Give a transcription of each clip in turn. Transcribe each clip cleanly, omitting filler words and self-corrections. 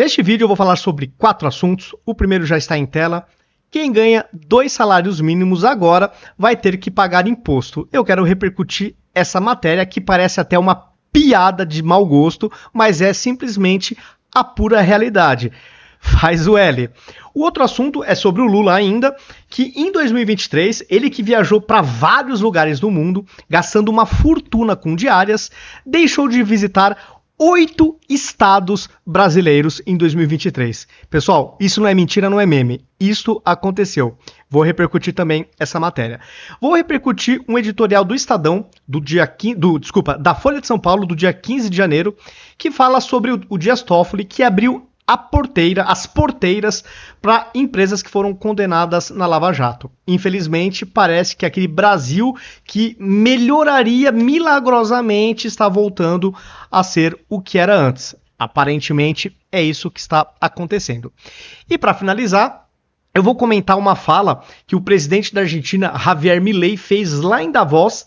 Neste vídeo eu vou falar sobre 4 assuntos. O primeiro já está em tela. Quem ganha 2 salários mínimos agora vai ter que pagar imposto. Eu quero repercutir essa matéria que parece até uma piada de mau gosto, mas é simplesmente a pura realidade. Faz o L. O outro assunto é sobre o Lula ainda, que em 2023, ele que viajou para vários lugares do mundo, gastando uma fortuna com diárias, deixou de visitar 8 estados brasileiros em 2023. Pessoal, isso não é mentira, não é meme. Isso aconteceu. Vou repercutir também essa matéria. Vou repercutir um editorial do Estadão, da Folha de São Paulo, do dia 15 de janeiro, que fala sobre o Dias Toffoli, que abriu as porteiras para empresas que foram condenadas na Lava Jato. Infelizmente, parece que aquele Brasil que melhoraria milagrosamente está voltando a ser o que era antes. Aparentemente, é isso que está acontecendo. E para finalizar, eu vou comentar uma fala que o presidente da Argentina, Javier Milei, fez lá em Davos,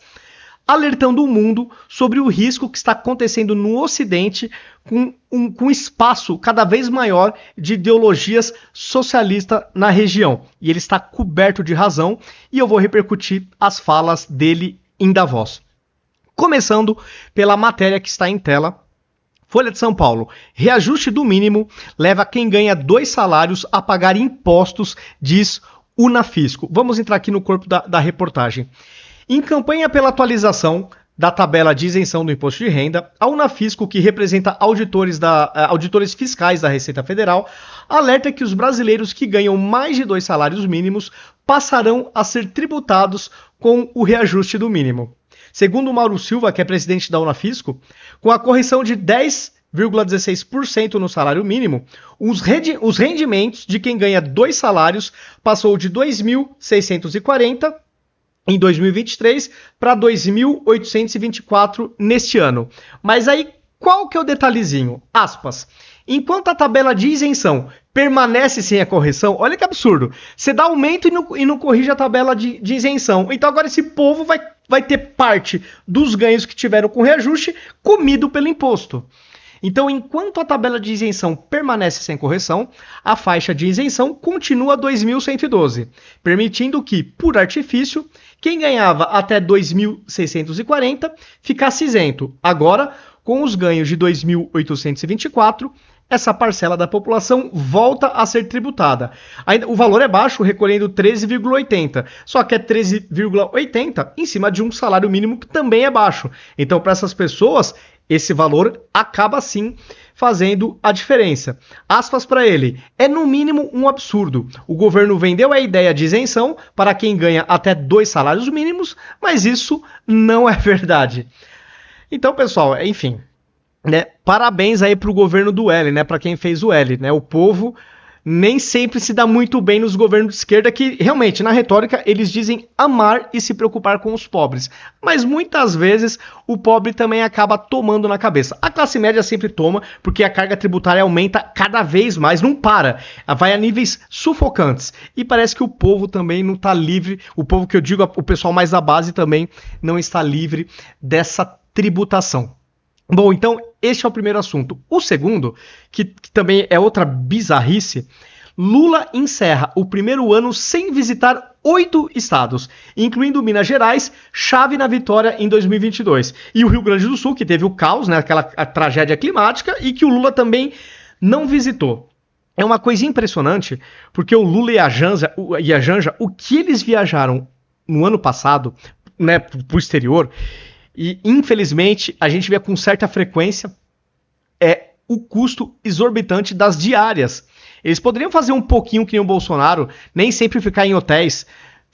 alertando o mundo sobre o risco que está acontecendo no Ocidente com espaço cada vez maior de ideologias socialistas na região. E ele está coberto de razão e eu vou repercutir as falas dele em Davos. Começando pela matéria que está em tela. Folha de São Paulo. Reajuste do mínimo leva quem ganha 2 salários a pagar impostos, diz Unafisco. Vamos entrar aqui no corpo da reportagem. Em campanha pela atualização da tabela de isenção do imposto de renda, a Unafisco, que representa auditores fiscais da Receita Federal, alerta que os brasileiros que ganham mais de 2 salários mínimos passarão a ser tributados com o reajuste do mínimo. Segundo Mauro Silva, que é presidente da Unafisco, com a correção de 10,16% no salário mínimo, os rendimentos de quem ganha 2 salários passou de 2.640 em 2023 para 2.824 neste ano. Mas aí, qual que é o detalhezinho? Aspas. Enquanto a tabela de isenção permanece sem a correção, olha que absurdo. Você dá aumento e não corrige a tabela de isenção. Então agora esse povo vai ter parte dos ganhos que tiveram com reajuste comido pelo imposto. Então, enquanto a tabela de isenção permanece sem correção, a faixa de isenção continua 2.112, permitindo que, por artifício, quem ganhava até 2.640 ficasse isento. Agora, com os ganhos de 2.824, essa parcela da população volta a ser tributada. Ainda, o valor é baixo, recolhendo 13,80, só que é 13,80 em cima de um salário mínimo que também é baixo. Então, para essas pessoas, esse valor acaba sim fazendo a diferença. Aspas para ele, é no mínimo um absurdo. O governo vendeu a ideia de isenção para quem ganha até 2 salários mínimos, mas isso não é verdade. Então, pessoal, enfim, né, parabéns aí para o governo do L, né, para quem fez o L, né, o povo nem sempre se dá muito bem nos governos de esquerda que, realmente, na retórica, eles dizem amar e se preocupar com os pobres. Mas, muitas vezes, o pobre também acaba tomando na cabeça. A classe média sempre toma, porque a carga tributária aumenta cada vez mais, não para. Vai a níveis sufocantes. E parece que o povo também não está livre, o povo que eu digo, o pessoal mais da base também não está livre dessa tributação. Bom, então, este é o primeiro assunto. O segundo, que também é outra bizarrice, Lula encerra o primeiro ano sem visitar 8 estados, incluindo Minas Gerais, chave na vitória em 2022. E o Rio Grande do Sul, que teve o caos, né, aquela tragédia climática, e que o Lula também não visitou. É uma coisa impressionante, porque o Lula e a Janja, o que eles viajaram no ano passado, né, para o exterior, e, infelizmente, a gente vê com certa frequência o custo exorbitante das diárias. Eles poderiam fazer um pouquinho que nem o Bolsonaro, nem sempre ficar em hotéis,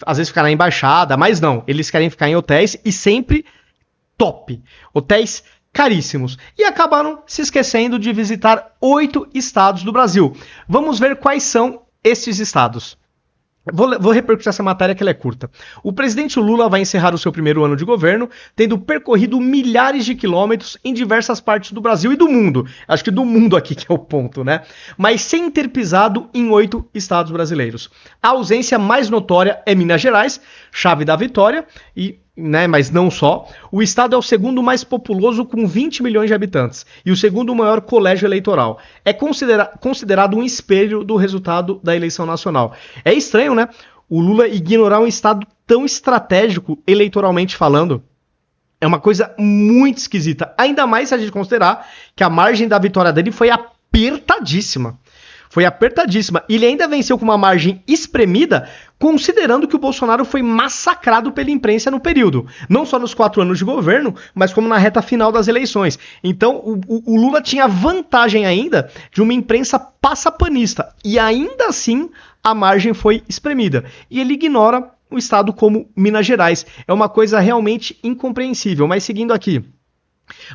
às vezes ficar na embaixada, mas não. Eles querem ficar em hotéis e sempre top. Hotéis caríssimos. E acabaram se esquecendo de visitar 8 estados do Brasil. Vamos ver quais são esses estados. Vou repercutir essa matéria que ela é curta. O presidente Lula vai encerrar o seu primeiro ano de governo, tendo percorrido milhares de quilômetros em diversas partes do Brasil e do mundo. Acho que do mundo aqui que é o ponto, né? Mas sem ter pisado em 8 estados brasileiros. A ausência mais notória é Minas Gerais, chave da vitória, e né, mas não só, o estado é o segundo mais populoso com 20 milhões de habitantes e o segundo maior colégio eleitoral. É considerado um espelho do resultado da eleição nacional. É estranho, né? O Lula ignorar um estado tão estratégico eleitoralmente falando. É uma coisa muito esquisita. Ainda mais se a gente considerar que a margem da vitória dele foi apertadíssima. Foi apertadíssima. Ele ainda venceu com uma margem espremida, considerando que o Bolsonaro foi massacrado pela imprensa no período. Não só nos 4 anos de governo, mas como na reta final das eleições. Então, o Lula tinha vantagem ainda de uma imprensa passapanista. E ainda assim, a margem foi espremida. E ele ignora o estado como Minas Gerais. É uma coisa realmente incompreensível. Mas seguindo aqui.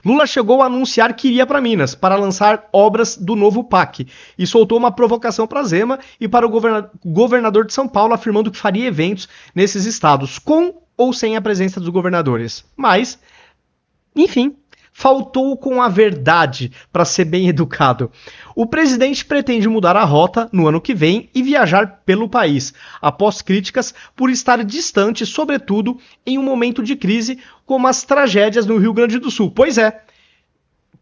Lula chegou a anunciar que iria para Minas para lançar obras do novo PAC e soltou uma provocação para Zema e para o governador de São Paulo, afirmando que faria eventos nesses estados, com ou sem a presença dos governadores. Mas, enfim, faltou com a verdade, para ser bem educado. O presidente pretende mudar a rota no ano que vem e viajar pelo país, após críticas por estar distante, sobretudo em um momento de crise como as tragédias no Rio Grande do Sul. Pois é,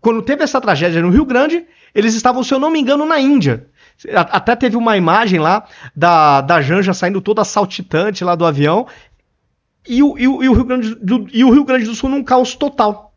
quando teve essa tragédia no Rio Grande, eles estavam, se eu não me engano, na Índia. Até teve uma imagem lá da Janja saindo toda saltitante lá do avião e o Rio Grande do Sul num caos total.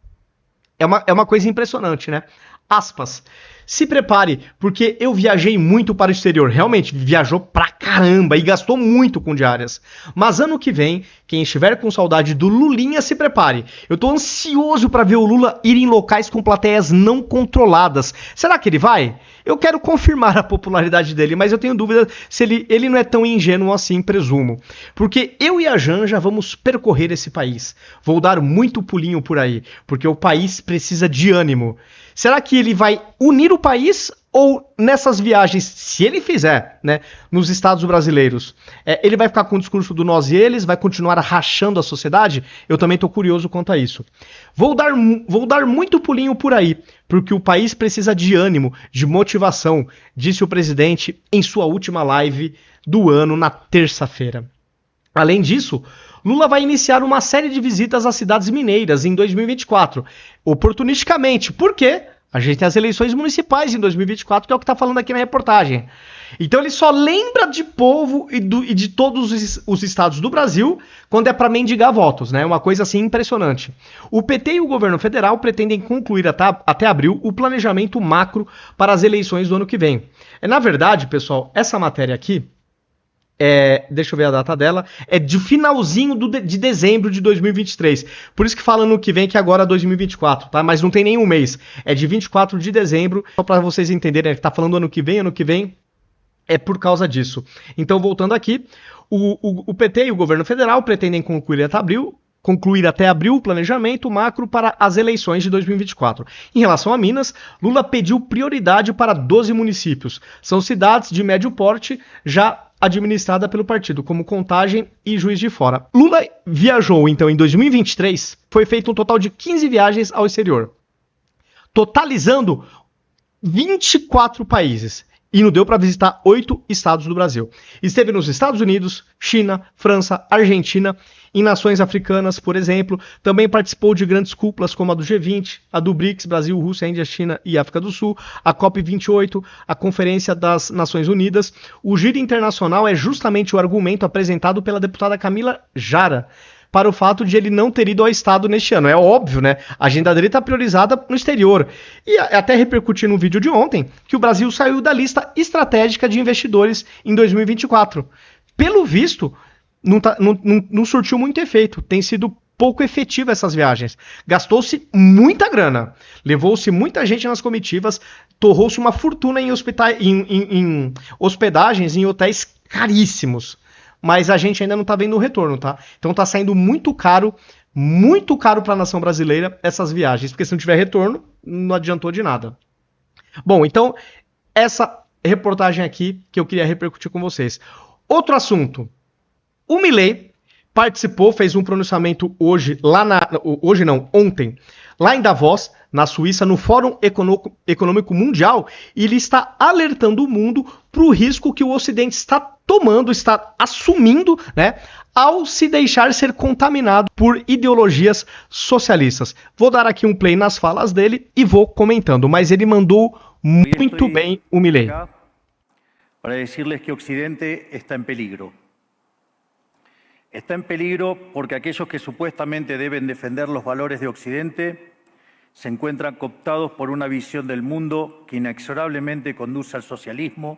É uma coisa impressionante, né? Aspas. Se prepare, porque eu viajei muito para o exterior. Realmente, viajou pra caramba e gastou muito com diárias. Mas ano que vem, quem estiver com saudade do Lulinha, se prepare. Eu tô ansioso para ver o Lula ir em locais com plateias não controladas. Será que ele vai? Eu quero confirmar a popularidade dele, mas eu tenho dúvida se ele não é tão ingênuo assim, presumo. Porque eu e a Janja vamos percorrer esse país. Vou dar muito pulinho por aí, porque o país precisa de ânimo. Será que ele vai unir o país ou nessas viagens, se ele fizer, né, nos estados brasileiros, ele vai ficar com o discurso do nós e eles, vai continuar rachando a sociedade? Eu também estou curioso quanto a isso. Vou dar muito pulinho por aí, porque o país precisa de ânimo, de motivação, disse o presidente em sua última live do ano na terça-feira. Além disso, Lula vai iniciar uma série de visitas às cidades mineiras em 2024, oportunisticamente. Por quê? A gente tem as eleições municipais em 2024, que é o que está falando aqui na reportagem. Então ele só lembra de povo e de todos os estados do Brasil quando é para mendigar votos, né? Uma coisa assim impressionante. O PT e o governo federal pretendem concluir até abril o planejamento macro para as eleições do ano que vem. Na verdade, pessoal, essa matéria aqui, deixa eu ver a data dela, é de finalzinho de dezembro de 2023. Por isso que fala no que vem, que agora é 2024, tá? Mas não tem nenhum mês. É de 24 de dezembro, só para vocês entenderem, que tá falando ano que vem, é por causa disso. Então, voltando aqui, o PT e o governo federal pretendem concluir até abril o planejamento macro para as eleições de 2024. Em relação a Minas, Lula pediu prioridade para 12 municípios. São cidades de médio porte, já administrada pelo partido, como Contagem e Juiz de Fora. Lula viajou, então, em 2023, foi feito um total de 15 viagens ao exterior, totalizando 24 países. E não deu para visitar 8 estados do Brasil. Esteve nos Estados Unidos, China, França, Argentina, em nações africanas, por exemplo. Também participou de grandes cúpulas como a do G20, a do BRICS, Brasil, Rússia, Índia, China e África do Sul, a COP28, a Conferência das Nações Unidas. O giro internacional é justamente o argumento apresentado pela deputada Camila Jara para o fato de ele não ter ido ao estado neste ano. É óbvio, né? A agenda dele está priorizada no exterior. E até repercutir no vídeo de ontem que o Brasil saiu da lista estratégica de investidores em 2024. Pelo visto, não surtiu muito efeito. Tem sido pouco efetiva essas viagens. Gastou-se muita grana. Levou-se muita gente nas comitivas. Torrou-se uma fortuna em hospedagens em hotéis caríssimos. Mas a gente ainda não tá vendo o retorno, tá? Então tá saindo muito caro para a nação brasileira essas viagens, porque se não tiver retorno, não adiantou de nada. Bom, então, essa reportagem aqui que eu queria repercutir com vocês. Outro assunto. O Milei participou, fez um pronunciamento ontem, lá em Davos, na Suíça, no Fórum Econômico Mundial, e ele está alertando o mundo para o risco que o Ocidente está tomando, está assumindo, né, ao se deixar ser contaminado por ideologias socialistas. Vou dar aqui um play nas falas dele e vou comentando, mas ele mandou muito bem o Milei. Para decirles que Occidente está en peligro. Está en peligro porque aquellos que supuestamente deben defender los valores de Occidente se encuentran cooptados por una visión del mundo que inexorablemente conduce al socialismo.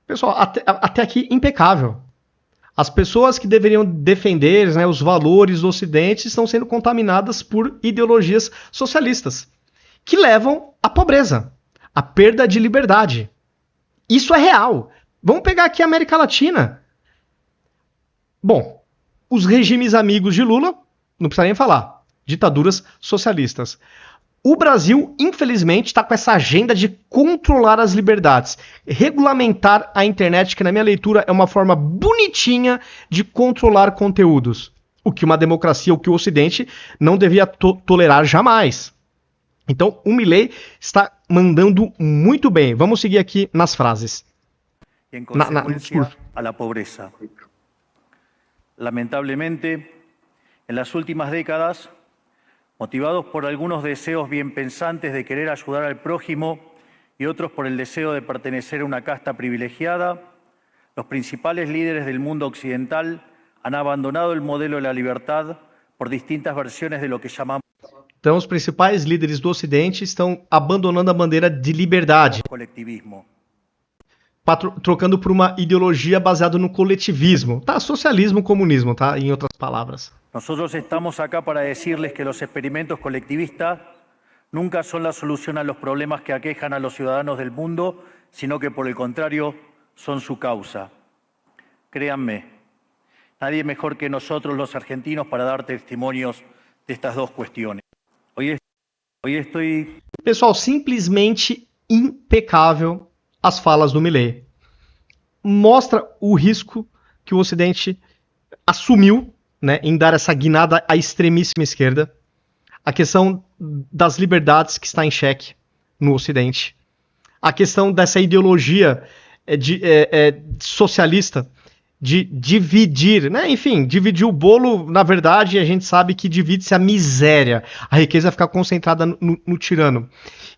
Pessoal, até aqui impecável. As pessoas que deveriam defender, né, os valores do Ocidente estão sendo contaminadas por ideologias socialistas, que levam à pobreza, à perda de liberdade. Isso é real. Vamos pegar aqui a América Latina. Bom, os regimes amigos de Lula, não precisa nem falar, ditaduras socialistas. O Brasil, infelizmente, está com essa agenda de controlar as liberdades, regulamentar a internet, que na minha leitura é uma forma bonitinha de controlar conteúdos. O que uma democracia, o que o Ocidente não devia tolerar jamais. Então, o Milei está mandando muito bem. Vamos seguir aqui nas frases. En consecuencia, a la pobreza. Lamentablemente, en las últimas décadas, motivados por algunos deseos bien pensantes de querer ayudar al prójimo y otros por el deseo de pertenecer a una casta privilegiada, los principales líderes del mundo occidental han abandonado el modelo de la libertad por distintas versiones de lo que llamamos Então, os principais líderes do Ocidente estão abandonando a bandeira de liberdade, colectivismo. trocando por uma ideologia baseada no coletivismo. Tá? Socialismo, comunismo, tá? Em outras palavras. Nosotros estamos acá para decirles que los experimentos colectivistas nunca son la solución a los problemas que aquejan a los ciudadanos del mundo, sino que por el contrario son su causa. Créanme, nadie mejor que nosotros los argentinos para dar testimonios de estas dos cuestiones. Hoy estoy... Pessoal, simplesmente impecável as falas do Milei. Mostra o risco que o Ocidente assumiu, né, em dar essa guinada à extremíssima esquerda. A questão das liberdades que está em xeque no Ocidente. A questão dessa ideologia socialista de dividir, né? Enfim, dividir o bolo, na verdade, a gente sabe que divide-se a miséria. A riqueza fica concentrada no tirano.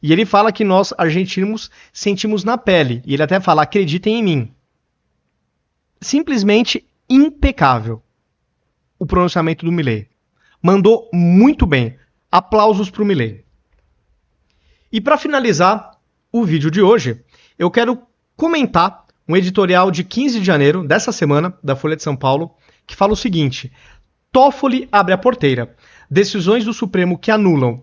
E ele fala que nós, argentinos, sentimos na pele. E ele até fala, acreditem em mim. Simplesmente impecável o pronunciamento do Milei. Mandou muito bem. Aplausos para o Milei. E para finalizar o vídeo de hoje, eu quero comentar um editorial de 15 de janeiro, dessa semana, da Folha de São Paulo, que fala o seguinte: Toffoli abre a porteira. Decisões do Supremo que anulam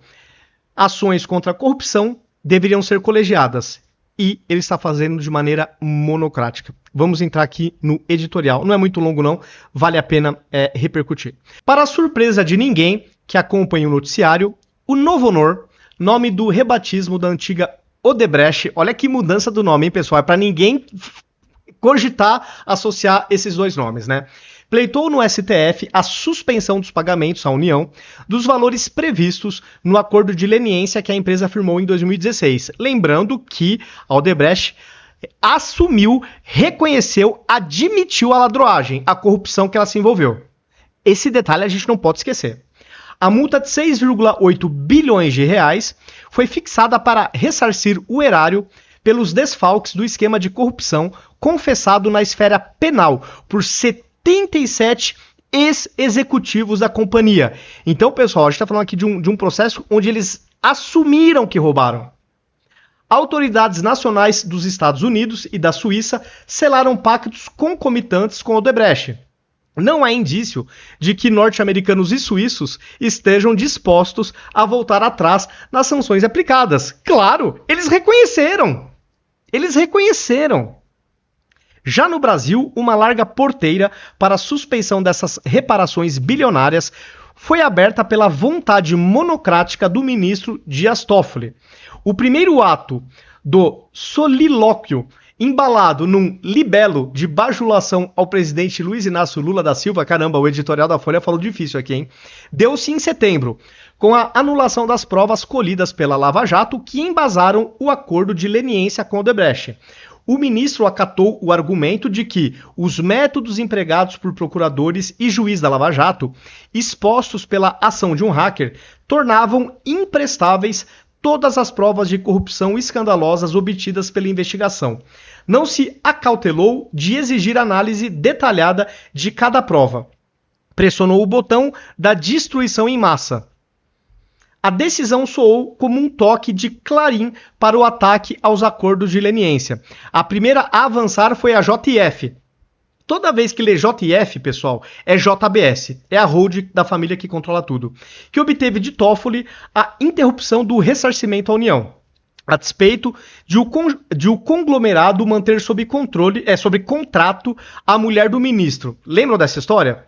ações contra a corrupção deveriam ser colegiadas. E ele está fazendo de maneira monocrática. Vamos entrar aqui no editorial. Não é muito longo não, vale a pena repercutir. Para a surpresa de ninguém que acompanha o noticiário, o Novo Honor, nome do rebatismo da antiga Odebrecht, olha que mudança do nome, hein, pessoal? É para ninguém cogitar associar esses dois nomes, né? Pleitou no STF a suspensão dos pagamentos à União dos valores previstos no acordo de leniência que a empresa firmou em 2016. Lembrando que a Odebrecht assumiu, reconheceu, admitiu a ladroagem, a corrupção que ela se envolveu. Esse detalhe a gente não pode esquecer. A multa de 6,8 bilhões de reais foi fixada para ressarcir o erário pelos desfalques do esquema de corrupção confessado na esfera penal por 77 ex-executivos da companhia. Então, pessoal, a gente está falando aqui de um processo onde eles assumiram que roubaram. Autoridades nacionais dos Estados Unidos e da Suíça selaram pactos concomitantes com Odebrecht. Não há indício de que norte-americanos e suíços estejam dispostos a voltar atrás nas sanções aplicadas. Claro, eles reconheceram. Eles reconheceram. Já no Brasil, uma larga porteira para a suspensão dessas reparações bilionárias foi aberta pela vontade monocrática do ministro Dias Toffoli. O primeiro ato do solilóquio embalado num libelo de bajulação ao presidente Luiz Inácio Lula da Silva, caramba, o editorial da Folha falou difícil aqui, hein? Deu-se em setembro, com a anulação das provas colhidas pela Lava Jato que embasaram o acordo de leniência com Odebrecht. o ministro acatou o argumento de que os métodos empregados por procuradores e juiz da Lava Jato, expostos pela ação de um hacker, tornavam imprestáveis todas as provas de corrupção escandalosas obtidas pela investigação. Não se acautelou de exigir análise detalhada de cada prova. Pressionou o botão da destruição em massa. A decisão soou como um toque de clarim para o ataque aos acordos de leniência. A primeira a avançar foi a JF. Toda vez que lê JF, pessoal, é JBS, é a hold da família que controla tudo, que obteve de Toffoli a interrupção do ressarcimento à União, a despeito de o conglomerado manter sob controle, sob contrato a mulher do ministro. Lembram dessa história?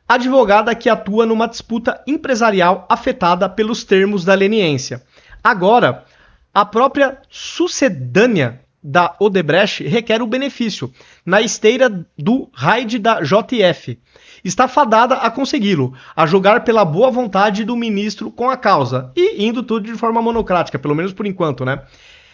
Advogada que atua numa disputa empresarial afetada pelos termos da leniência. Agora, a própria sucedânea da Odebrecht requer o benefício, na esteira do raid da JF. Está fadada a consegui-lo, a jogar pela boa vontade do ministro com a causa, e indo tudo de forma monocrática, pelo menos por enquanto, né?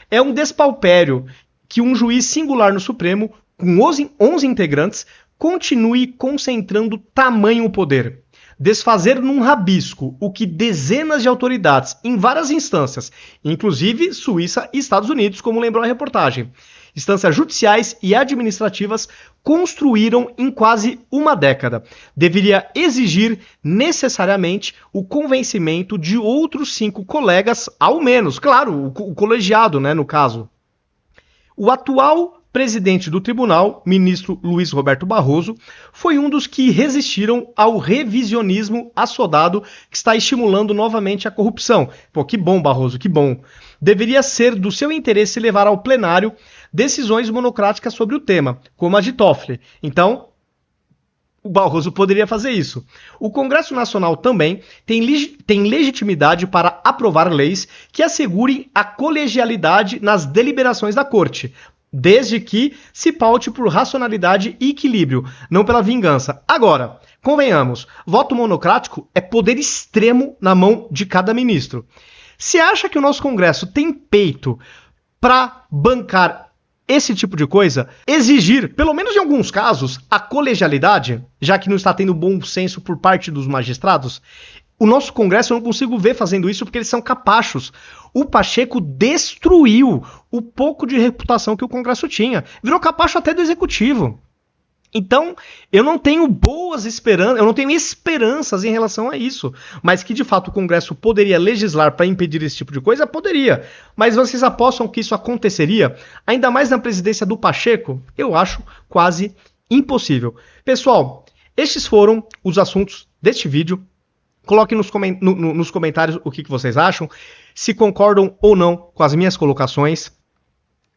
É um despautério que um juiz singular no Supremo, com 11 integrantes, continue concentrando tamanho poder. Desfazer num rabisco o que dezenas de autoridades em várias instâncias, inclusive Suíça e Estados Unidos, como lembrou a reportagem, instâncias judiciais e administrativas, construíram em quase uma década. Deveria exigir necessariamente o convencimento de outros 5 colegas, ao menos, claro, o colegiado, né, no caso. O atual presidente do tribunal, ministro Luiz Roberto Barroso, foi um dos que resistiram ao revisionismo assodado que está estimulando novamente a corrupção. Pô, que bom, Barroso, que bom. Deveria ser do seu interesse levar ao plenário decisões monocráticas sobre o tema, como a de Toffoli. Então, o Barroso poderia fazer isso. O Congresso Nacional também tem legitimidade para aprovar leis que assegurem a colegialidade nas deliberações da Corte, desde que se paute por racionalidade e equilíbrio, não pela vingança. Agora, convenhamos, voto monocrático é poder extremo na mão de cada ministro. Se acha que o nosso Congresso tem peito para bancar esse tipo de coisa, exigir, pelo menos em alguns casos, a colegialidade, já que não está tendo bom senso por parte dos magistrados, o nosso Congresso eu não consigo ver fazendo isso porque eles são capachos. O Pacheco destruiu o pouco de reputação que o Congresso tinha. Virou capacho até do Executivo. Então, eu não tenho esperanças em relação a isso. Mas que, de fato, o Congresso poderia legislar para impedir esse tipo de coisa? Poderia. Mas vocês apostam que isso aconteceria? Ainda mais na presidência do Pacheco? Eu acho quase impossível. Pessoal, estes foram os assuntos deste vídeo. Coloquem nos comentários o que vocês acham, se concordam ou não com as minhas colocações.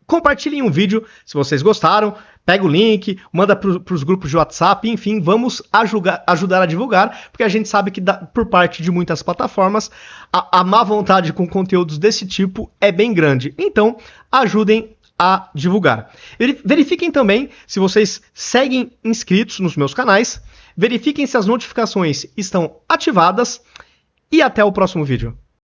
Compartilhem o vídeo se vocês gostaram, pega o link, manda para os grupos de WhatsApp, enfim, vamos ajudar a divulgar, porque a gente sabe que por parte de muitas plataformas a má vontade com conteúdos desse tipo é bem grande. Então, ajudem a divulgar. Verifiquem também se vocês seguem inscritos nos meus canais, verifiquem se as notificações estão ativadas e até o próximo vídeo.